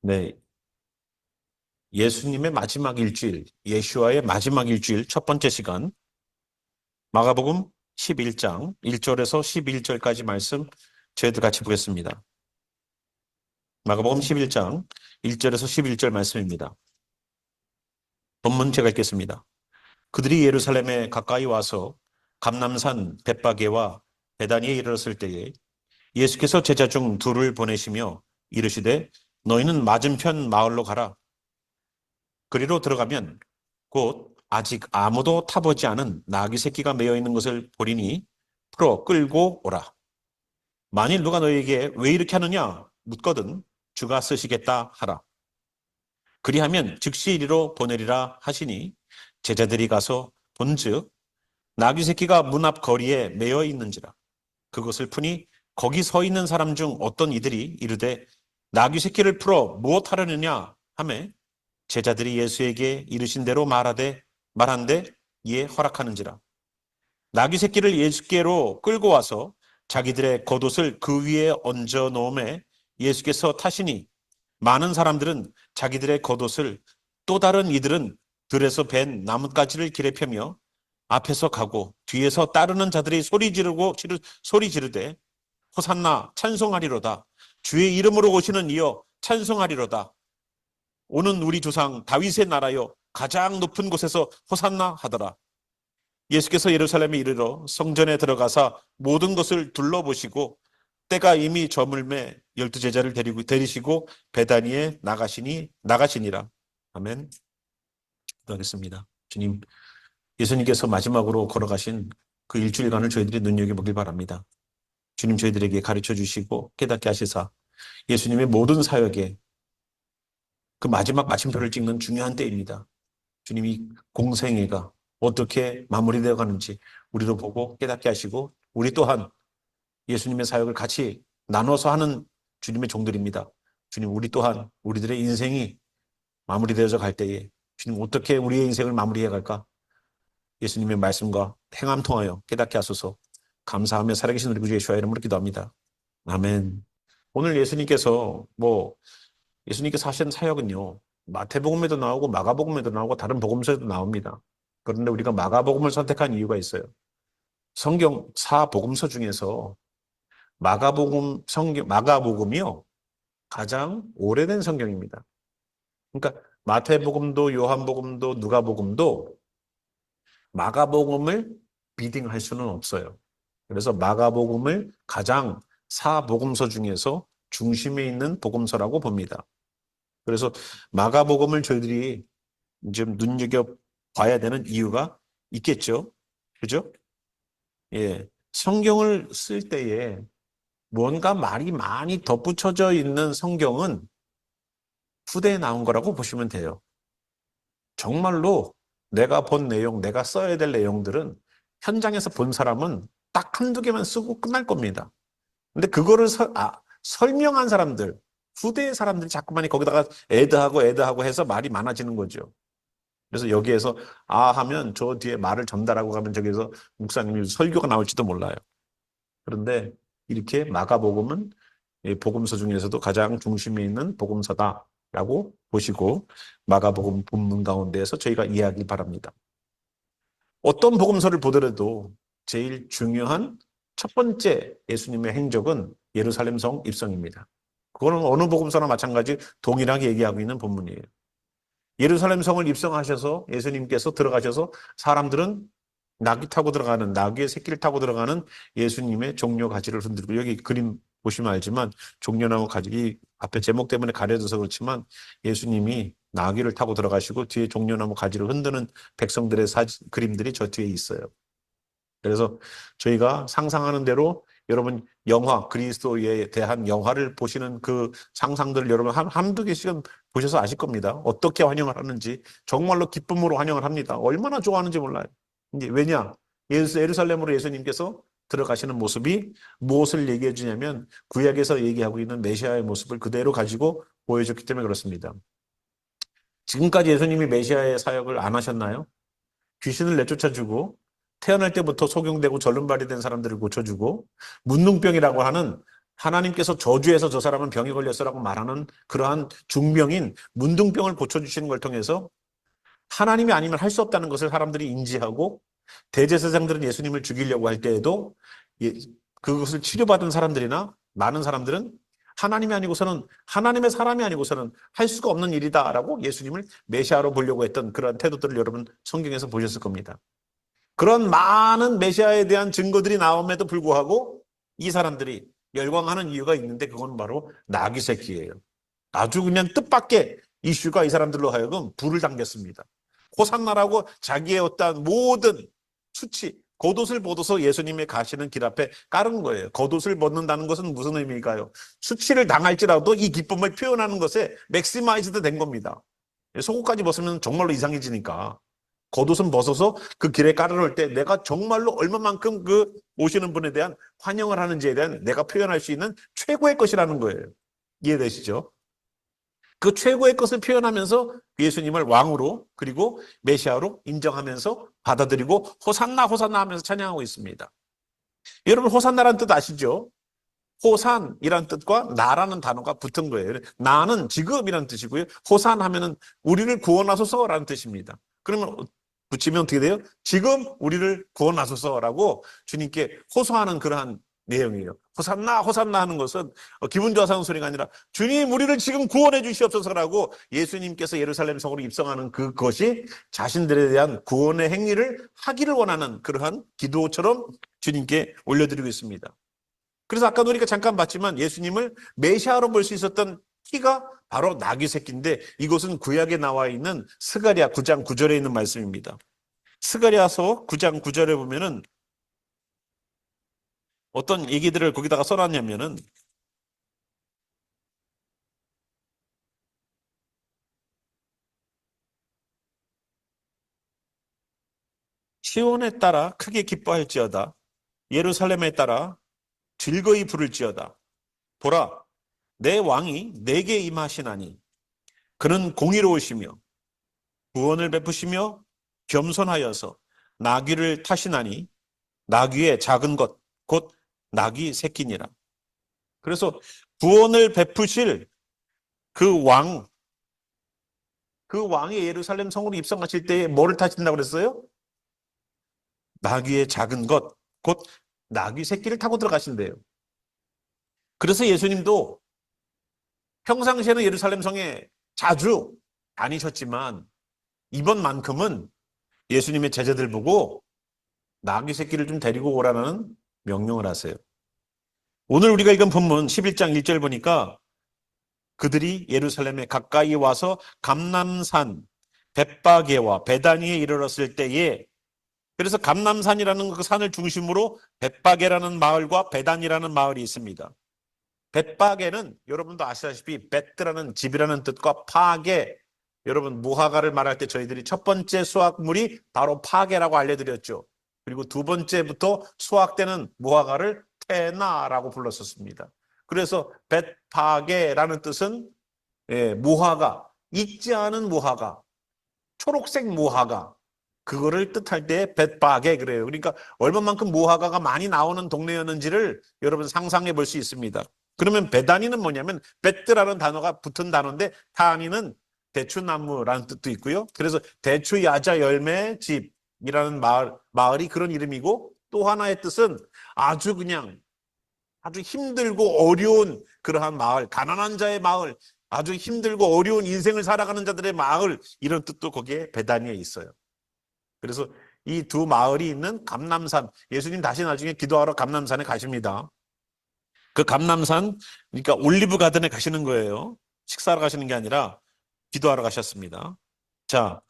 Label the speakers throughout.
Speaker 1: 네, 예수님의 마지막 일주일, 예수와의 마지막 일주일 첫 번째 시간, 마가복음 11장 1절에서 11절까지 말씀 저희들 같이 보겠습니다. 마가복음 11장 1절에서 11절 말씀입니다. 본문 제가 읽겠습니다. 그들이 예루살렘에 가까이 와서 감람산 벳바게와 베다니에 이르렀을 때에 예수께서 제자 중 둘을 보내시며 이르시되 너희는 맞은편 마을로 가라. 그리로 들어가면 곧 아직 아무도 타보지 않은 나귀 새끼가 매여 있는 것을 보리니 풀어 끌고 오라. 만일 누가 너희에게 왜 이렇게 하느냐 묻거든 주가 쓰시겠다 하라. 그리하면 즉시 이리로 보내리라 하시니 제자들이 가서 본즉 나귀 새끼가 문 앞 거리에 매여 있는지라. 그것을 푸니 거기 서 있는 사람 중 어떤 이들이 이르되 나귀 새끼를 풀어 무엇 하려느냐 하매 제자들이 예수에게 이르신 대로 말한데 이에 허락하는지라. 나귀 새끼를 예수께로 끌고 와서 자기들의 겉옷을 그 위에 얹어 놓음에 예수께서 타시니 많은 사람들은 자기들의 겉옷을 또 다른 이들은 들에서 벤 나뭇가지를 길에 펴며 앞에서 가고 뒤에서 따르는 자들이 소리 지르되 호산나 찬송하리로다. 주의 이름으로 오시는 이여 찬송하리로다. 오는 우리 조상 다윗의 나라여 가장 높은 곳에서 호산나 하더라. 예수께서 예루살렘에 이르러 성전에 들어가사 모든 것을 둘러보시고 때가 이미 저물매 12제자를 데리시고 베다니에 나가시니라. 아멘. 기도하겠습니다. 주님, 예수님께서 마지막으로 걸어가신 그 일주일간을 저희들이 눈여겨보길 바랍니다. 주님, 저희들에게 가르쳐 주시고 깨닫게 하시사 예수님의 모든 사역에 그 마지막 마침표를 찍는 중요한 때입니다. 주님이 공생애가 어떻게 마무리되어 가는지 우리도 보고 깨닫게 하시고 우리 또한 예수님의 사역을 같이 나눠서 하는 주님의 종들입니다. 주님, 우리 또한 우리들의 인생이 마무리되어져 갈 때에 주님 어떻게 우리의 인생을 마무리해 갈까? 예수님의 말씀과 행함 통하여 깨닫게 하소서. 감사하며 살아계신 우리 구주 예수와 이름으로 기도합니다. 아멘. 오늘 예수님께서 하신 사역은요, 마태복음에도 나오고 마가복음에도 나오고 다른 복음서에도 나옵니다. 그런데 우리가 마가복음을 선택한 이유가 있어요. 성경 4복음서 중에서 마가복음이요, 가장 오래된 성경입니다. 그러니까 마태복음도 요한복음도 누가복음도 마가복음을 비딩할 수는 없어요. 그래서 마가복음을 가장 4복음서 중에서 중심에 있는 복음서라고 봅니다. 그래서 마가복음을 저희들이 좀 눈여겨봐야 되는 이유가 있겠죠. 그죠? 예. 성경을 쓸 때에 뭔가 말이 많이 덧붙여져 있는 성경은 후대에 나온 거라고 보시면 돼요. 정말로 내가 본 내용, 내가 써야 될 내용들은 현장에서 본 사람은 딱 한두 개만 쓰고 끝날 겁니다. 근데 그거를 설명한 사람들, 후대의 사람들이 자꾸만 거기다가 애드하고 해서 말이 많아지는 거죠. 그래서 여기에서 하면 저 뒤에 말을 전달하고 가면 저기서 목사님이 설교가 나올지도 몰라요. 그런데 이렇게 마가복음은 복음서 중에서도 가장 중심에 있는 복음서다라고 보시고 마가복음 본문 가운데에서 저희가 이해하기 바랍니다. 어떤 복음서를 보더라도 제일 중요한 첫 번째 예수님의 행적은 예루살렘 성 입성입니다. 그거는 어느 복음서나 마찬가지 동일하게 얘기하고 있는 본문이에요. 예루살렘 성을 입성하셔서 예수님께서 들어가셔서 사람들은 나귀의 새끼를 타고 들어가는 예수님의 종려 가지를 흔들고, 여기 그림 보시면 알지만 종려나무 가지, 앞에 제목 때문에 가려져서 그렇지만 예수님이 나귀를 타고 들어가시고 뒤에 종려나무 가지를 흔드는 백성들의 그림들이 저 뒤에 있어요. 그래서 저희가 상상하는 대로 여러분 그리스도에 대한 영화를 보시는 그 상상들을 여러분 한두 개씩은 보셔서 아실 겁니다. 어떻게 환영을 하는지 정말로 기쁨으로 환영을 합니다. 얼마나 좋아하는지 몰라요. 이제 왜냐? 예루살렘으로 예수님께서 들어가시는 모습이 무엇을 얘기해 주냐면 구약에서 얘기하고 있는 메시아의 모습을 그대로 가지고 보여줬기 때문에 그렇습니다. 지금까지 예수님이 메시아의 사역을 안 하셨나요? 귀신을 내쫓아주고 태어날 때부터 소경되고 절름발이 된 사람들을 고쳐주고 문둥병이라고 하는 하나님께서 저주해서 저 사람은 병에 걸렸어라고 말하는 그러한 중병인 문둥병을 고쳐주시는 걸 통해서 하나님이 아니면 할 수 없다는 것을 사람들이 인지하고 대제사장들은 예수님을 죽이려고 할 때에도 그것을 치료받은 사람들이나 많은 사람들은 하나님이 아니고서는 하나님의 사람이 아니고서는 할 수가 없는 일이다라고 예수님을 메시아로 보려고 했던 그런 태도들을 여러분 성경에서 보셨을 겁니다. 그런 많은 메시아에 대한 증거들이 나옴에도 불구하고 이 사람들이 열광하는 이유가 있는데 그건 바로 나귀 새끼예요. 아주 그냥 뜻밖의 이슈가 이 사람들로 하여금 불을 당겼습니다. 호산나라고 자기의 어떤 모든 수치, 겉옷을 벗어서 예수님의 가시는 길 앞에 깔은 거예요. 겉옷을 벗는다는 것은 무슨 의미일까요? 수치를 당할지라도 이 기쁨을 표현하는 것에 맥시마이즈드 된 겁니다. 속옷까지 벗으면 정말로 이상해지니까 겉옷은 벗어서 그 길에 깔아놓을 때 내가 정말로 얼마만큼 그 오시는 분에 대한 환영을 하는지에 대한 내가 표현할 수 있는 최고의 것이라는 거예요. 이해되시죠? 그 최고의 것을 표현하면서 예수님을 왕으로 그리고 메시아로 인정하면서 받아들이고 호산나 호산나 하면서 찬양하고 있습니다. 여러분 호산나라는 뜻 아시죠? 호산이란 뜻과 나라는 단어가 붙은 거예요. 나는 지금이라는 뜻이고요. 호산 하면은 우리를 구원하소서라는 뜻입니다. 그러면 붙이면 어떻게 돼요? 지금 우리를 구원하소서라고 주님께 호소하는 그러한 내용이에요. 호산나 호산나 하는 것은 기분 좋아서 하는 소리가 아니라 주님 우리를 지금 구원해 주시옵소서라고 예수님께서 예루살렘 성으로 입성하는 그것이 자신들에 대한 구원의 행위를 하기를 원하는 그러한 기도처럼 주님께 올려드리고 있습니다. 그래서 아까 우리가 잠깐 봤지만 예수님을 메시아로 볼 수 있었던 키가 바로 나귀 새끼인데 이것은 구약에 나와 있는 스가랴 9장 9절에 있는 말씀입니다. 스가랴서 9장 9절에 보면은 어떤 얘기들을 거기다가 써놨냐면은 시온에 따라 크게 기뻐할지어다 예루살렘에 따라 즐거이 부를지어다 보라 내 왕이 내게 임하시나니 그는 공의로우시며 구원을 베푸시며 겸손하여서 나귀를 타시나니 나귀의 작은 것 곧 나귀 새끼니라. 그래서 구원을 베푸실 그 왕, 그 왕이 예루살렘 성으로 입성하실 때에 뭐를 타신다고 그랬어요? 나귀의 작은 것, 곧 나귀 새끼를 타고 들어가신대요. 그래서 예수님도 평상시에는 예루살렘 성에 자주 다니셨지만 이번만큼은 예수님의 제자들 보고 나귀 새끼를 좀 데리고 오라는 명령을 하세요. 오늘 우리가 읽은 본문 11장 1절 보니까 그들이 예루살렘에 가까이 와서 감람산 벳바게와 베다니에 이르렀을 때에 그래서 감람산이라는 그 산을 중심으로 벳바게라는 마을과 베단이라는 마을이 있습니다. 벳바게는 여러분도 아시다시피 벳라는 집이라는 뜻과 파게 여러분 무화과를 말할 때 저희들이 첫 번째 수확물이 바로 파게라고 알려드렸죠. 그리고 두 번째부터 수확되는 무화과를 테나라고 불렀었습니다. 그래서 벳파게라는 뜻은 무화과, 익지 않은 무화과, 초록색 무화과 그거를 뜻할 때 벳바게 그래요. 그러니까 얼마만큼 무화과가 많이 나오는 동네였는지를 여러분 상상해 볼 수 있습니다. 그러면 베다니는 뭐냐면 베트라는 단어가 붙은 단어인데 타니는 대추나무라는 뜻도 있고요. 그래서 대추 야자 열매 집이라는 마을이 그런 이름이고 또 하나의 뜻은 아주 그냥 아주 힘들고 어려운 그러한 마을, 가난한 자의 마을, 아주 힘들고 어려운 인생을 살아가는 자들의 마을 이런 뜻도 거기에 베다니에 있어요. 그래서 이 두 마을이 있는 감람산, 예수님 다시 나중에 기도하러 감람산에 가십니다. 그 감람산, 그러니까 올리브 가든에 가시는 거예요. 식사하러 가시는 게 아니라 기도하러 가셨습니다. 자,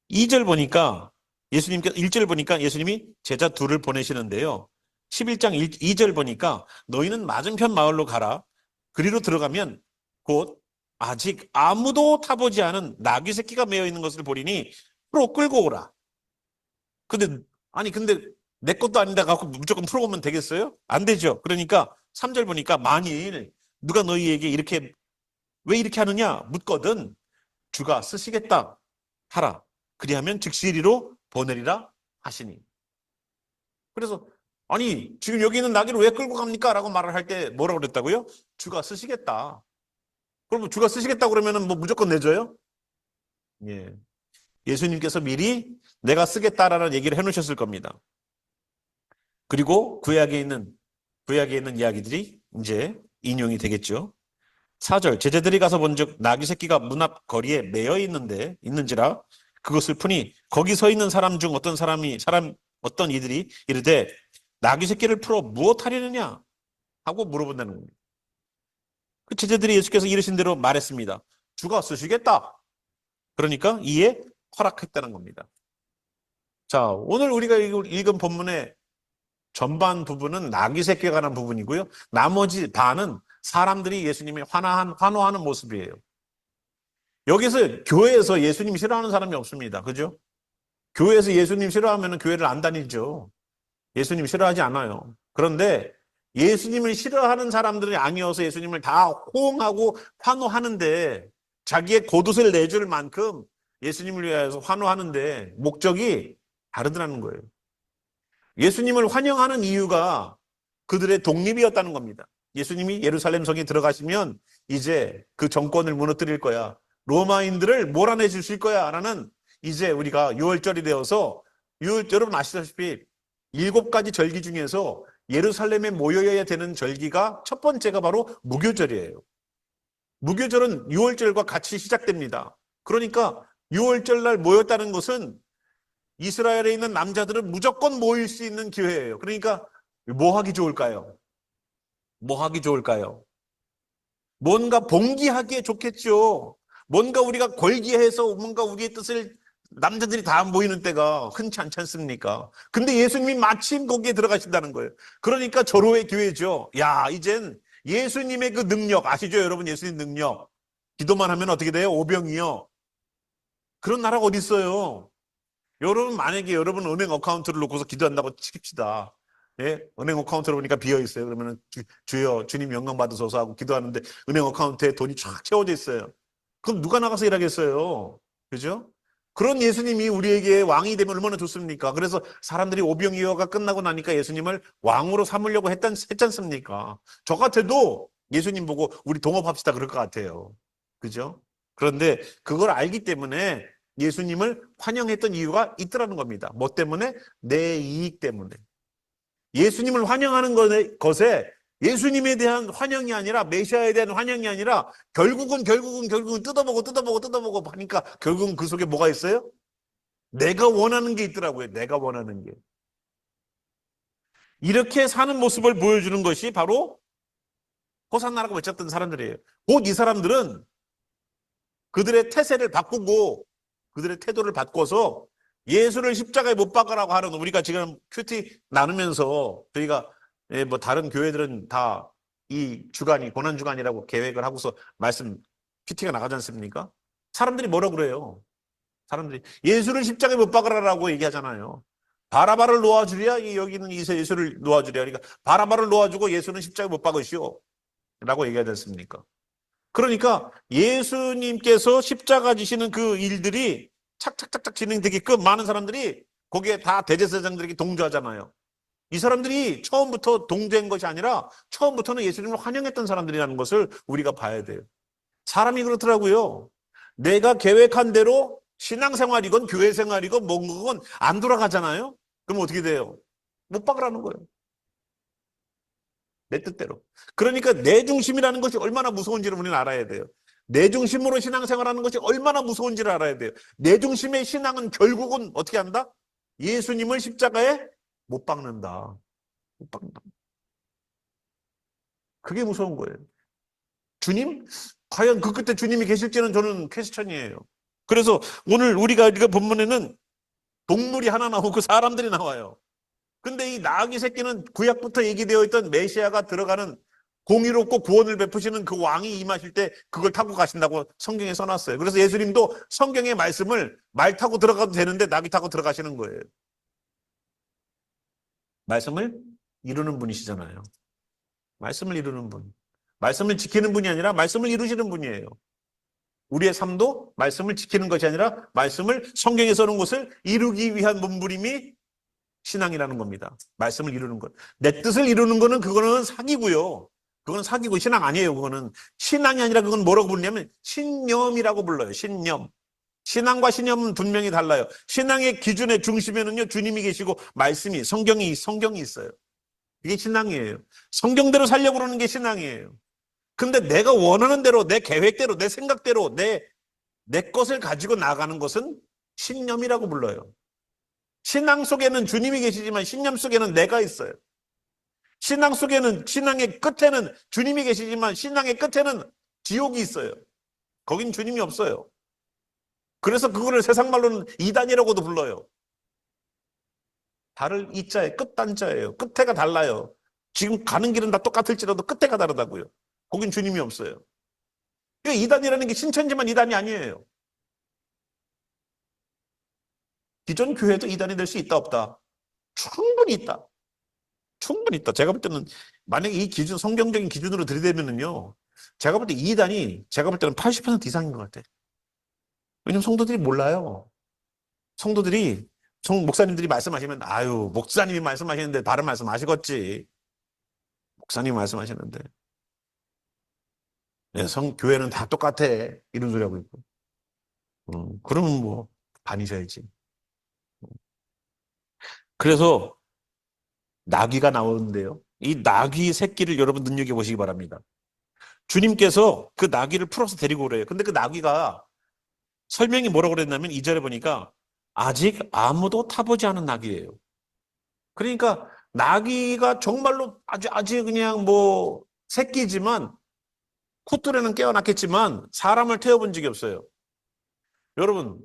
Speaker 1: 2절 보니까 예수님께서 1절 보니까 예수님이 제자 둘을 보내시는데요. 11장 2절 보니까 너희는 맞은편 마을로 가라. 그리로 들어가면 곧 아직 아무도 타보지 않은 나귀 새끼가 매여 있는 것을 보리니 풀어 끌고 오라. 근데 내 것도 아닌데 갖고 무조건 풀어오면 되겠어요? 안 되죠. 그러니까 3절 보니까 만일 누가 너희에게 이렇게 왜 이렇게 하느냐 묻거든 주가 쓰시겠다 하라. 그리하면 즉시 이리로 보내리라 하시니. 그래서 아니, 지금 여기 있는 나귀를 왜 끌고 갑니까? 라고 말을 할 때 뭐라고 그랬다고요? 주가 쓰시겠다. 그럼 주가 쓰시겠다 그러면은 뭐 무조건 내줘요? 예. 예수님께서 미리 내가 쓰겠다라는 얘기를 해놓으셨을 겁니다. 그리고 구약에 있는 이야기들이 이제 인용이 되겠죠. 4절, 제자들이 가서 본즉 나귀 새끼가 문 앞 거리에 매여 있는지라 그것을 푸니 거기 서 있는 사람 중 어떤 이들이 이르되 나귀 새끼를 풀어 무엇 하려느냐 하고 물어본다는 겁니다. 그 제자들이 예수께서 이르신 대로 말했습니다. 주가 쓰시겠다. 그러니까 이에 허락했다는 겁니다. 자, 오늘 우리가 읽은 본문의 전반 부분은 나귀 새끼에 관한 부분이고요. 나머지 반은 사람들이 예수님이 환호하는 모습이에요. 여기서 교회에서 예수님 싫어하는 사람이 없습니다. 그죠? 교회에서 예수님 싫어하면 교회를 안 다니죠. 예수님 싫어하지 않아요. 그런데 예수님을 싫어하는 사람들이 아니어서 예수님을 다 호응하고 환호하는데 자기의 겉옷을 내줄 만큼 예수님을 위해서 환호하는데 목적이 다르더라는 거예요. 예수님을 환영하는 이유가 그들의 독립이었다는 겁니다. 예수님이 예루살렘 성에 들어가시면 이제 그 정권을 무너뜨릴 거야. 로마인들을 몰아내 주실 거야. 라는 이제 우리가 6월절이 되어서 여러분 아시다시피 7가지 절기 중에서 예루살렘에 모여야 되는 절기가 첫 번째가 바로 무교절이에요. 무교절은 6월절과 같이 시작됩니다. 그러니까 6월절 날 모였다는 것은 이스라엘에 있는 남자들은 무조건 모일 수 있는 기회예요. 그러니까 뭐 하기 좋을까요? 뭐 하기 좋을까요? 뭔가 봉기하기에 좋겠죠. 뭔가 우리가 걸기해서 뭔가 우리의 뜻을 남자들이 다 모이는 때가 흔치 않지 않습니까? 근데 예수님이 마침 거기에 들어가신다는 거예요. 그러니까 절호의 기회죠. 야, 이젠 예수님의 그 능력 아시죠? 여러분 예수님 능력. 기도만 하면 어떻게 돼요? 오병이요. 그런 나라가 어디 있어요? 여러분 만약에 여러분 은행 어카운트를 놓고서 기도한다고 칩시다. 예? 은행 어카운트를 보니까 비어 있어요. 그러면은 주여 주님 영광 받으소서 하고 기도하는데 은행 어카운트에 돈이 쫙 채워져 있어요. 그럼 누가 나가서 일하겠어요? 그죠? 그런 예수님이 우리에게 왕이 되면 얼마나 좋습니까? 그래서 사람들이 오병이어가 끝나고 나니까 예수님을 왕으로 삼으려고 했지 않습니까? 저 같아도 예수님 보고 우리 동업합시다 그럴 것 같아요. 그죠? 그런데 그걸 알기 때문에 예수님을 환영했던 이유가 있더라는 겁니다. 뭐 때문에? 내 이익 때문에. 예수님을 환영하는 것에 예수님에 대한 환영이 아니라 메시아에 대한 환영이 아니라 결국은 뜯어보고 하니까 결국은 그 속에 뭐가 있어요? 내가 원하는 게 있더라고요. 내가 원하는 게. 이렇게 사는 모습을 보여주는 것이 바로 호산나라고 외쳤던 사람들이에요. 곧 이 사람들은 그들의 태세를 바꾸고 그들의 태도를 바꿔서 예수를 십자가에 못 박으라고 하는 우리가 지금 큐티 나누면서 저희가 뭐 다른 교회들은 다 이 주간이 고난주간이라고 계획을 하고서 말씀 큐티가 나가지 않습니까? 사람들이 뭐라고 그래요? 사람들이 예수를 십자가에 못 박으라고 얘기하잖아요. 바라바를 놓아주랴 여기는 예수를 놓아주랴 그러니까 바라바를 놓아주고 예수는 십자가에 못 박으시오 라고 얘기하지 않습니까? 그러니까 예수님께서 십자가 지시는 그 일들이 착착착착 진행되게끔 많은 사람들이 거기에 다 대제사장들에게 동조하잖아요. 이 사람들이 처음부터 동조한 것이 아니라 처음부터는 예수님을 환영했던 사람들이라는 것을 우리가 봐야 돼요. 사람이 그렇더라고요. 내가 계획한 대로 신앙생활이건 교회생활이건 뭔건 안 돌아가잖아요. 그럼 어떻게 돼요? 못 박으라는 거예요. 내 뜻대로. 그러니까 내 중심이라는 것이 얼마나 무서운지를 우리는 알아야 돼요. 내 중심으로 신앙생활하는 것이 얼마나 무서운지를 알아야 돼요. 내 중심의 신앙은 결국은 어떻게 한다? 예수님을 십자가에 못 박는다. 못 박는다. 그게 무서운 거예요. 주님? 과연 그 끝에 주님이 계실지는 저는 퀘스천이에요. 그래서 오늘 우리가 본문에는 동물이 하나 나오고 사람들이 나와요. 근데 이 나귀 새끼는 구약부터 얘기되어 있던 메시아가 들어가는 공의롭고 구원을 베푸시는 그 왕이 임하실 때 그걸 타고 가신다고 성경에 써놨어요. 그래서 예수님도 성경의 말씀을 말 타고 들어가도 되는데 나귀 타고 들어가시는 거예요. 말씀을 이루는 분이시잖아요. 말씀을 이루는 분. 말씀을 지키는 분이 아니라 말씀을 이루시는 분이에요. 우리의 삶도 말씀을 지키는 것이 아니라 말씀을 성경에 써놓은 것을 이루기 위한 몸부림이 신앙이라는 겁니다. 말씀을 이루는 것. 내 뜻을 이루는 거는 그거는 사기고요. 그건 사기고 신앙 아니에요. 그거는 신앙이 아니라 그건 뭐라고 부르냐면 신념이라고 불러요. 신념. 신앙과 신념은 분명히 달라요. 신앙의 기준의 중심에는요, 주님이 계시고 말씀이 성경이 있어요. 이게 신앙이에요. 성경대로 살려고 그러는 게 신앙이에요. 근데 내가 원하는 대로, 내 계획대로, 내 생각대로, 내 것을 가지고 나가는 것은 신념이라고 불러요. 신앙 속에는 주님이 계시지만 신념 속에는 내가 있어요. 신앙 속에는, 신앙의 끝에는 주님이 계시지만 신앙의 끝에는 지옥이 있어요. 거긴 주님이 없어요. 그래서 그거를 세상 말로는 이단이라고도 불러요. 달을 이자에 끝단자예요. 끝에가 달라요. 지금 가는 길은 다 똑같을지라도 끝에가 다르다고요. 거긴 주님이 없어요. 이단이라는 게 신천지만 이단이 아니에요. 기존 교회도 이단이 될 수 있다 없다? 충분히 있다. 충분히 있다. 제가 볼 때는 만약에 이 기준, 성경적인 기준으로 들이대면은요, 제가 볼 때 이단이 제가 볼 때는 80% 이상인 것 같아요. 왜냐면 성도들이 몰라요. 성도들이 목사님들이 말씀하시면 아유 목사님이 말씀하시는데 다른 말씀 하시겠지. 목사님이 말씀하시는데 네, 교회는 다 똑같아 이런 소리 하고 있고 그러면 뭐 다니셔야지. 그래서 나귀가 나오는데요. 이 나귀 새끼를 여러분 눈여겨보시기 바랍니다. 주님께서 그 나귀를 풀어서 데리고 오래요. 근데 그 나귀가 설명이 뭐라고 그랬냐면 2절에 보니까 아직 아무도 타보지 않은 나귀예요. 그러니까 나귀가 정말로 아주 그냥 뭐 새끼지만 콧뚜레는 깨어났겠지만 사람을 태워본 적이 없어요. 여러분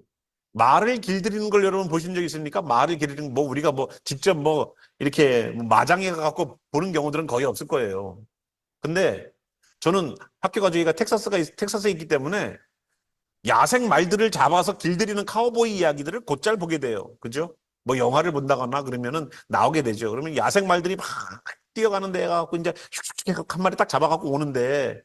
Speaker 1: 말을 길들이는 걸 여러분 보신 적 있습니까? 말을 길들이는 뭐 우리가 뭐 직접 뭐 이렇게 마장해 갖고 보는 경우들은 거의 없을 거예요. 근데 저는 학교가 저희가 텍사스에 있기 때문에 야생 말들을 잡아서 길들이는 카우보이 이야기들을 곧잘 보게 돼요. 그죠? 뭐 영화를 본다거나 그러면은 나오게 되죠. 그러면 야생 말들이 막 뛰어가는 데 가고 이제 슉슉 한 마리 딱 잡아갖고 오는데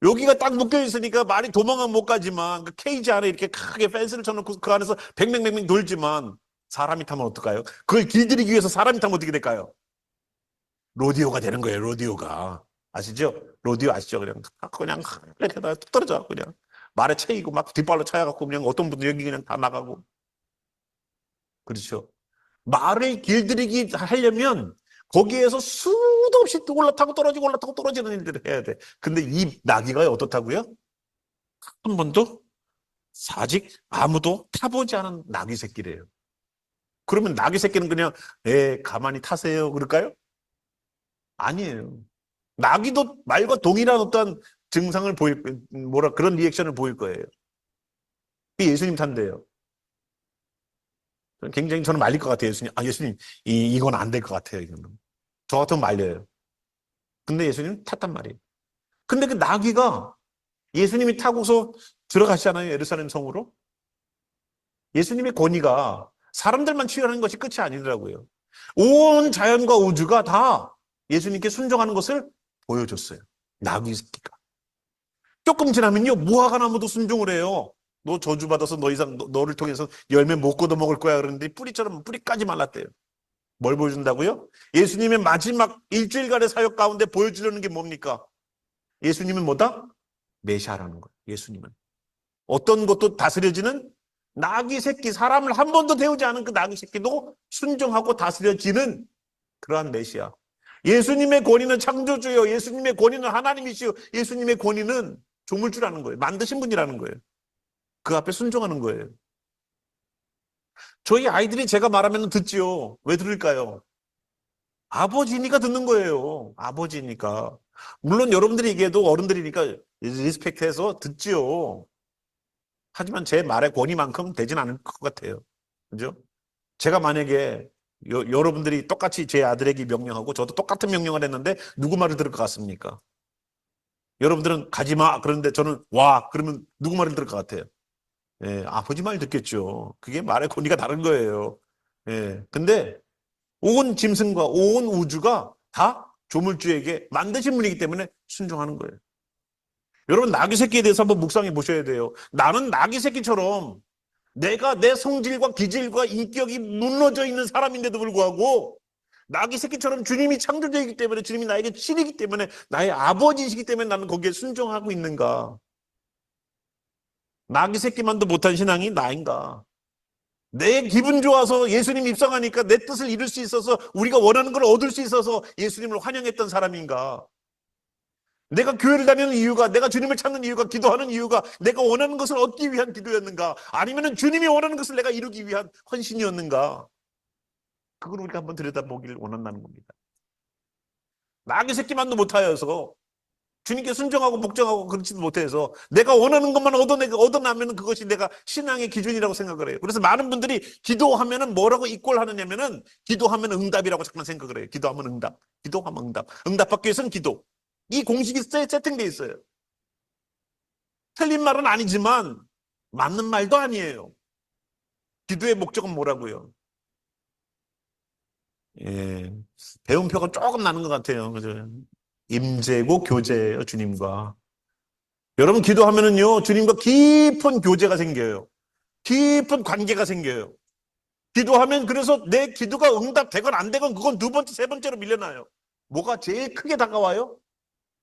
Speaker 1: 여기가 딱 묶여 있으니까 말이 도망은 못 가지만 그 케이지 안에 이렇게 크게 펜스를 쳐놓고 그 안에서 뱅뱅뱅뱅 돌지만 사람이 타면 어떨까요? 그걸 길들이기 위해서 사람이 타면 어떻게 될까요? 로디오가 되는 거예요. 로디오가. 아시죠? 로디오 아시죠? 그냥 이렇게 뚝 떨어져 그냥 말에 채이고 막 뒷발로 차여갖고 그냥 어떤 분들 여기 그냥 다 나가고 그렇죠. 말을 길들이기 하려면 거기에서 수도 없이 올라타고 떨어지고 올라타고 떨어지는 일들을 해야 돼. 근데 이 나귀가 어떻다고요? 한 번도 아직 아무도 타보지 않은 나귀 새끼래요. 그러면 나귀 새끼는 그냥 가만히 타세요 그럴까요? 아니에요. 나귀도 말과 동일한 어떤 증상을 그런 리액션을 보일 거예요. 예수님 탄대요. 굉장히 저는 말릴 것 같아요. 예수님, 이건 안 될 것 같아요. 이거는. 저 같으면 말려요. 근데 예수님 탔단 말이에요. 근데 그 나귀가 예수님이 타고서 들어가시잖아요. 예루살렘 성으로. 예수님의 권위가 사람들만 취하는 것이 끝이 아니더라고요. 온 자연과 우주가 다 예수님께 순종하는 것을 보여줬어요. 나귀 새끼가. 조금 지나면요. 무화과 나무도 순종을 해요. 너 저주받아서 너 이상 너를 통해서 열매 못 걷어 먹을 거야. 그러는데 뿌리까지 말랐대요. 뭘 보여준다고요? 예수님의 마지막 일주일간의 사역 가운데 보여주려는 게 뭡니까? 예수님은 뭐다? 메시아라는 거예요. 예수님은. 어떤 것도 다스려지는 나귀 새끼, 사람을 한 번도 태우지 않은 그 나귀 새끼도 순종하고 다스려지는 그러한 메시아. 예수님의 권위는 창조주요. 예수님의 권위는 하나님이시요. 예수님의 권위는 조물주라는 거예요. 만드신 분이라는 거예요. 그 앞에 순종하는 거예요. 저희 아이들이 제가 말하면 듣지요. 왜 들을까요? 아버지니까 듣는 거예요. 아버지니까. 물론 여러분들이 얘기해도 어른들이니까 리스펙트해서 듣지요. 하지만 제 말의 권위만큼 되진 않을 것 같아요. 그죠? 제가 만약에 여러분들이 똑같이 제 아들에게 명령하고 저도 똑같은 명령을 했는데 누구 말을 들을 것 같습니까? 여러분들은 가지 마. 그런데 저는 와. 그러면 누구 말을 들을 것 같아요? 예, 아버지 말 듣겠죠. 그게 말의 권위가 다른 거예요. 예. 근데 온 짐승과 온 우주가 다 조물주에게 만드신 분이기 때문에 순종하는 거예요. 여러분 나귀 새끼에 대해서 한번 묵상해 보셔야 돼요. 나는 나귀 새끼처럼 내가 내 성질과 기질과 인격이 무너져 있는 사람인데도 불구하고 나귀 새끼처럼 주님이 창조자이기 때문에, 주님이 나에게 신이기 때문에, 나의 아버지이시기 때문에 나는 거기에 순종하고 있는가? 나귀 새끼만도 못한 신앙이 나인가? 내 기분 좋아서 예수님 입성하니까 내 뜻을 이룰 수 있어서, 우리가 원하는 걸 얻을 수 있어서 예수님을 환영했던 사람인가? 내가 교회를 다니는 이유가, 내가 주님을 찾는 이유가, 기도하는 이유가 내가 원하는 것을 얻기 위한 기도였는가? 아니면 주님이 원하는 것을 내가 이루기 위한 헌신이었는가? 그걸 우리가 한번 들여다보기를 원한다는 겁니다. 나귀 새끼만도 못하여서, 주님께 순종하고 복종하고 그렇지도 못해서 내가 원하는 것만 얻어나면 그것이 내가 신앙의 기준이라고 생각을 해요. 그래서 많은 분들이 기도하면은 뭐라고 이꼴하느냐면은, 기도하면 응답이라고 잠깐 생각을 해요. 기도하면 응답, 기도하면 응답, 응답받기 위해서는 기도. 이 공식이 세팅돼 있어요. 틀린 말은 아니지만 맞는 말도 아니에요. 기도의 목적은 뭐라고요? 예, 배움표가 조금 나는 것 같아요. 그죠? 임재고 교제예요, 주님과. 여러분, 기도하면은요, 주님과 깊은 교제가 생겨요. 깊은 관계가 생겨요. 기도하면, 그래서 내 기도가 응답되건 안 되건 그건 두 번째, 세 번째로 밀려나요. 뭐가 제일 크게 다가와요?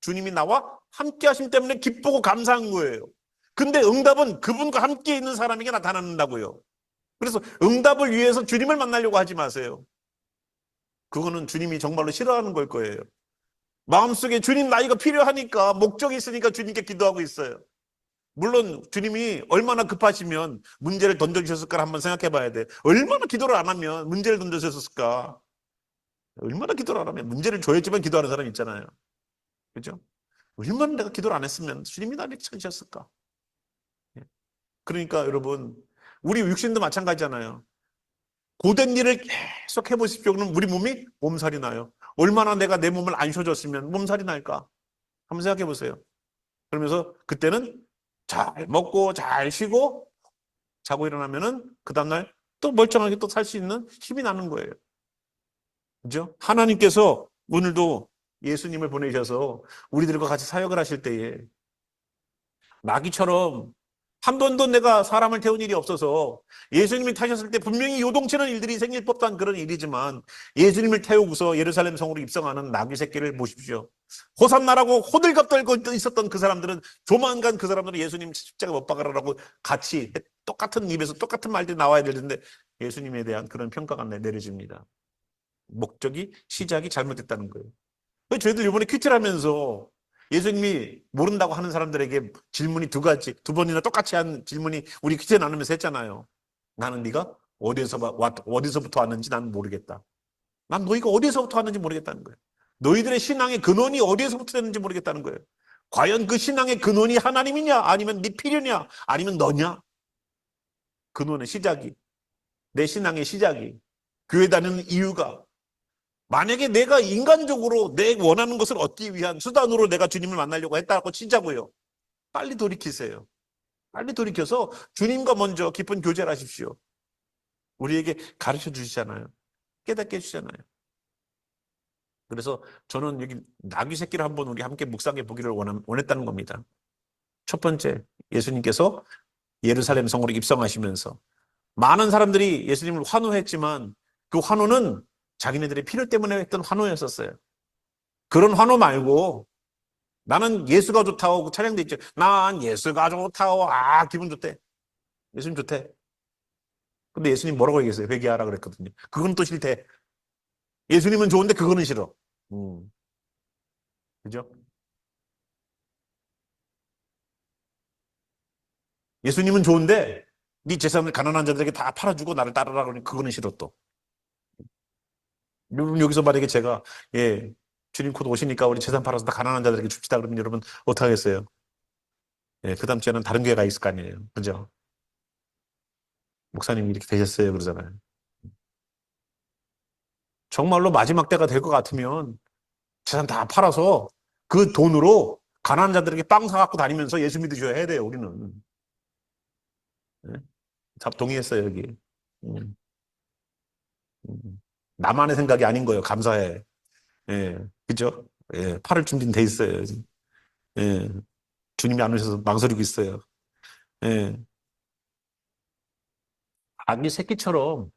Speaker 1: 주님이 나와 함께 하심 때문에 기쁘고 감사한 거예요. 근데 응답은 그분과 함께 있는 사람에게 나타난다고요. 그래서 응답을 위해서 주님을 만나려고 하지 마세요. 그거는 주님이 정말로 싫어하는 걸 거예요. 마음속에 주님 나이가 필요하니까, 목적이 있으니까 주님께 기도하고 있어요. 물론 주님이 얼마나 급하시면 문제를 던져주셨을까 한번 생각해 봐야 돼. 얼마나 기도를 안 하면 문제를 던져주셨을까? 얼마나 기도를 안 하면, 문제를 줘야지만 기도하는 사람 있잖아요. 그죠? 얼마나 내가 기도를 안 했으면 주님이 나를 찾으셨을까? 그러니까 여러분, 우리 육신도 마찬가지잖아요. 고된 일을 계속 해보십시오. 그럼 우리 몸이 몸살이 나요. 얼마나 내가 내 몸을 안 쉬어줬으면 몸살이 날까? 한번 생각해 보세요. 그러면서 그때는 잘 먹고 잘 쉬고 자고 일어나면은 그 다음날 또 멀쩡하게 또 살 수 있는 힘이 나는 거예요. 그죠? 하나님께서 오늘도 예수님을 보내셔서 우리들과 같이 사역을 하실 때에 나귀처럼 한 번도 내가 사람을 태운 일이 없어서, 예수님이 타셨을 때 분명히 요동치는 일들이 생길 법한 그런 일이지만, 예수님을 태우고서 예루살렘 성으로 입성하는 나귀 새끼를 보십시오. 호산나라고 호들갑 떨고 있었던 그 사람들은, 조만간 그 사람들은 예수님 십자가 못 박아라라고 같이 똑같은 입에서 똑같은 말들이 나와야 되는데, 예수님에 대한 그런 평가가 내려집니다. 목적이, 시작이 잘못됐다는 거예요. 저희들 이번에 퀴즈를 하면서 예수님이 모른다고 하는 사람들에게 질문이 두 가지, 두 번이나 똑같이 한 질문이 우리 퀴즈 나누면서 했잖아요. 나는 네가 어디서부터 왔는지 나는 모르겠다. 난 너희가 어디서부터 왔는지 모르겠다는 거예요. 너희들의 신앙의 근원이 어디서부터 됐는지 모르겠다는 거예요. 과연 그 신앙의 근원이 하나님이냐, 아니면 네 필요냐, 아니면 너냐? 근원의 시작이, 내 신앙의 시작이, 교회 다니는 이유가, 만약에 내가 인간적으로 내 원하는 것을 얻기 위한 수단으로 내가 주님을 만나려고 했다고 치자고요. 빨리 돌이키세요. 빨리 돌이켜서 주님과 먼저 깊은 교제를 하십시오. 우리에게 가르쳐 주시잖아요. 깨닫게 해주잖아요. 그래서 저는 여기 나귀 새끼를 한번 우리 함께 묵상해 보기를 원했다는 겁니다. 첫 번째, 예수님께서 예루살렘 성으로 입성하시면서 많은 사람들이 예수님을 환호했지만, 그 환호는 자기네들의 필요 때문에 했던 환호였었어요. 그런 환호 말고, 나는 예수가 좋다고 찬양돼 있죠. 난 예수가 좋다고, 기분 좋대. 예수님 좋대. 근데 예수님 뭐라고 얘기했어요? 회개하라 그랬거든요. 그건 또 싫대. 예수님은 좋은데 그거는 싫어. 그죠? 예수님은 좋은데 네 재산을 가난한 자들에게 다 팔아주고 나를 따르라 그러니 그거는 싫어 또. 여기서 만약에 제가, 주님 곧 오시니까 우리 재산 팔아서 다 가난한 자들에게 줍시다 그러면 여러분 어떡하겠어요? 그 다음 주에는 다른 교회가 있을 거 아니에요. 그죠? 목사님이 이렇게 되셨어요. 그러잖아요. 정말로 마지막 때가 될 것 같으면 재산 다 팔아서 그 돈으로 가난한 자들에게 빵 사갖고 다니면서 예수 믿으셔야 해야 돼요, 우리는. 예? 답 동의했어요, 여기. 음, 음. 나만의 생각이 아닌 거예요. 감사해. 예, 그죠? 예, 팔을 준비는 돼 있어요. 예, 주님이 안 오셔서 망설이고 있어요. 예, 아기 새끼처럼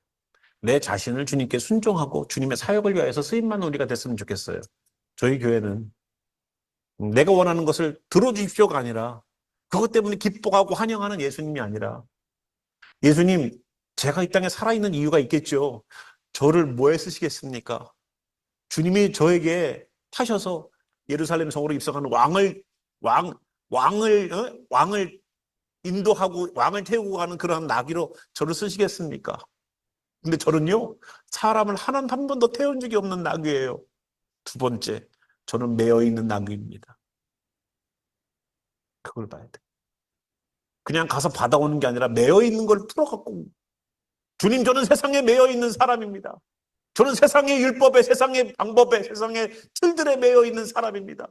Speaker 1: 내 자신을 주님께 순종하고 주님의 사역을 위하여서 쓰임받는 우리가 됐으면 좋겠어요. 저희 교회는 내가 원하는 것을 들어주십시오가 아니라 그것 때문에 기뻐하고 환영하는 예수님이 아니라 예수님, 제가 이 땅에 살아있는 이유가 있겠죠. 저를 뭐에 쓰시겠습니까? 주님이 저에게 타셔서 예루살렘 성으로 입성하는 왕을 인도하고 왕을 태우고 가는 그러한 나귀로 저를 쓰시겠습니까? 근데 저는요, 사람을 한 번도 태운 적이 없는 나귀예요. 두 번째, 저는 매여 있는 나귀입니다. 그걸 봐야 돼. 그냥 가서 받아오는 게 아니라 매여 있는 걸 풀어갖고, 주님, 저는 세상에 매여 있는 사람입니다. 저는 세상의 율법에, 세상의 방법에, 세상의 틀들에 매여 있는 사람입니다.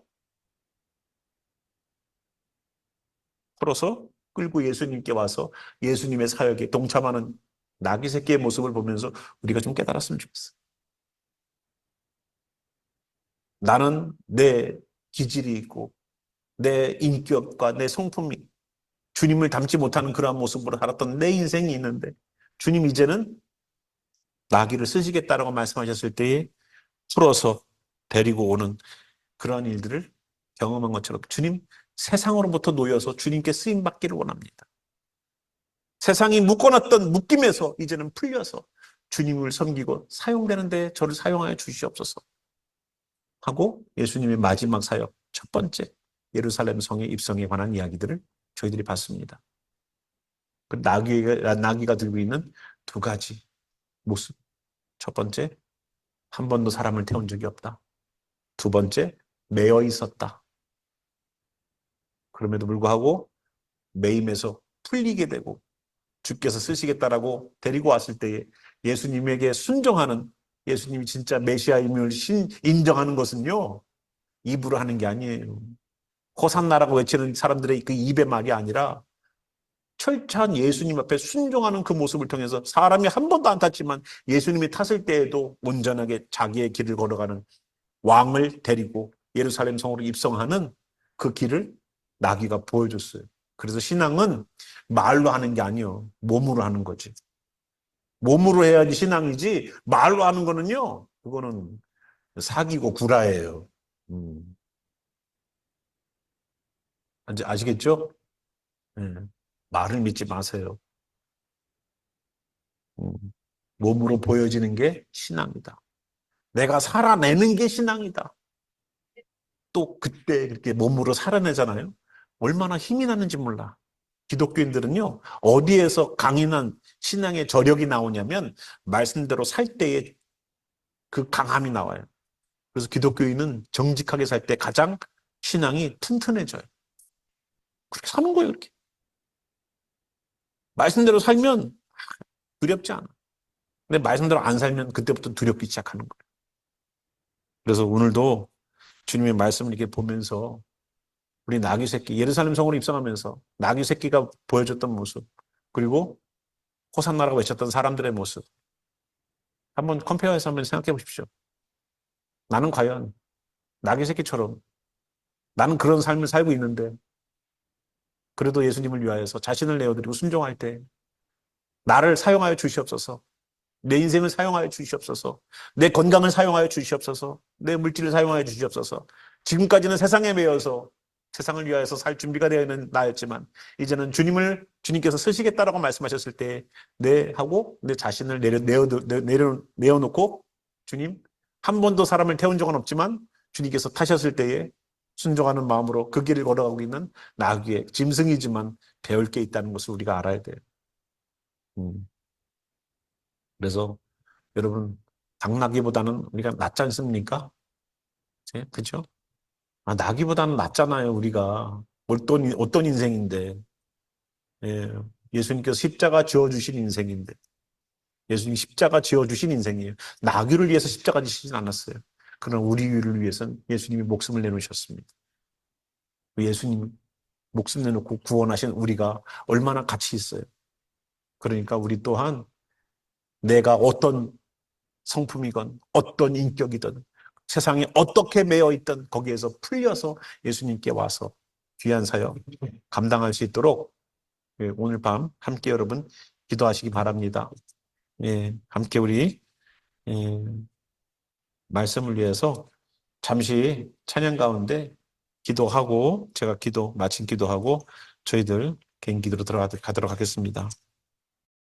Speaker 1: 풀어서 끌고 예수님께 와서 예수님의 사역에 동참하는 나귀 새끼의 모습을 보면서 우리가 좀 깨달았으면 좋겠어. 나는 내 기질이 있고 내 인격과 내 성품이 주님을 닮지 못하는 그러한 모습으로 살았던 내 인생이 있는데 주님 이제는 나귀를 쓰시겠다라고 말씀하셨을 때에 풀어서 데리고 오는 그러한 일들을 경험한 것처럼 주님 세상으로부터 놓여서 주님께 쓰임받기를 원합니다. 세상이 묶어놨던 묶임에서 이제는 풀려서 주님을 섬기고 사용되는데 저를 사용하여 주시옵소서 하고 예수님의 마지막 사역 첫 번째 예루살렘 성의 입성에 관한 이야기들을 저희들이 봤습니다. 그 나귀가 들고 있는 두 가지 모습. 첫 번째, 한 번도 사람을 태운 적이 없다. 두 번째, 매여 있었다. 그럼에도 불구하고 매임에서 풀리게 되고 주께서 쓰시겠다라고 데리고 왔을 때에 예수님에게 순종하는 예수님이 진짜 메시아임을 인정하는 것은요. 입으로 하는 게 아니에요. 호산나라고 외치는 사람들의 그 입의 말이 아니라 철저한 예수님 앞에 순종하는 그 모습을 통해서 사람이 한 번도 안 탔지만 예수님이 탔을 때에도 온전하게 자기의 길을 걸어가는 왕을 데리고 예루살렘 성으로 입성하는 그 길을 나귀가 보여줬어요. 그래서 신앙은 말로 하는 게 아니에요. 몸으로 하는 거지. 몸으로 해야지 신앙이지 말로 하는 거는요. 그거는 사기고 구라예요. 아시겠죠? 네. 말을 믿지 마세요. 몸으로 보여지는 게 신앙이다. 내가 살아내는 게 신앙이다. 또 그때 그렇게 몸으로 살아내잖아요. 얼마나 힘이 나는지 몰라. 기독교인들은요, 어디에서 강인한 신앙의 저력이 나오냐면, 말씀대로 살 때에 그 강함이 나와요. 그래서 기독교인은 정직하게 살 때 가장 신앙이 튼튼해져요. 그렇게 사는 거예요, 이렇게. 말씀대로 살면 두렵지 않아. 근데 말씀대로 안 살면 그때부터 두렵기 시작하는 거예요. 그래서 오늘도 주님의 말씀을 이렇게 보면서 우리 나귀 새끼, 예루살렘 성으로 입성하면서 나귀 새끼가 보여줬던 모습, 그리고 호산나라고 외쳤던 사람들의 모습, 한번 컴페어해서 한번 생각해 보십시오. 나는 과연 나귀 새끼처럼 나는 그런 삶을 살고 있는데 그래도 예수님을 위하여서 자신을 내어드리고 순종할 때 나를 사용하여 주시옵소서, 내 인생을 사용하여 주시옵소서, 내 건강을 사용하여 주시옵소서, 내 물질을 사용하여 주시옵소서. 지금까지는 세상에 매여서 세상을 위하여서 살 준비가 되어 있는 나였지만 이제는 주님께서 쓰시겠다라고 말씀하셨을 때 네 하고 내 자신을 내어놓고 주님, 한 번도 사람을 태운 적은 없지만 주님께서 타셨을 때에 순종하는 마음으로 그 길을 걸어가고 있는 나귀의 짐승이지만 배울 게 있다는 것을 우리가 알아야 돼요. 그래서 여러분, 당나귀보다는 우리가 낫지 않습니까? 그렇죠? 나귀보다는 낫잖아요, 우리가. 어떤 인생인데. 예, 예수님께서 십자가 지어주신 인생인데. 예수님 십자가 지어주신 인생이에요. 나귀를 위해서 십자가 지시진 않았어요. 그러나 우리를 위해서는 예수님이 목숨을 내놓으셨습니다. 예수님 목숨 내놓고 구원하신 우리가 얼마나 가치 있어요. 그러니까 우리 또한 내가 어떤 성품이건 어떤 인격이든 세상에 어떻게 매여 있든 거기에서 풀려서 예수님께 와서 귀한 사역 감당할 수 있도록 오늘 밤 함께 여러분 기도하시기 바랍니다. 예, 함께 우리 예, 말씀을 위해서 잠시 찬양 가운데 기도하고 제가 마친 기도하고 저희들 개인 기도로 들어가도록 하겠습니다.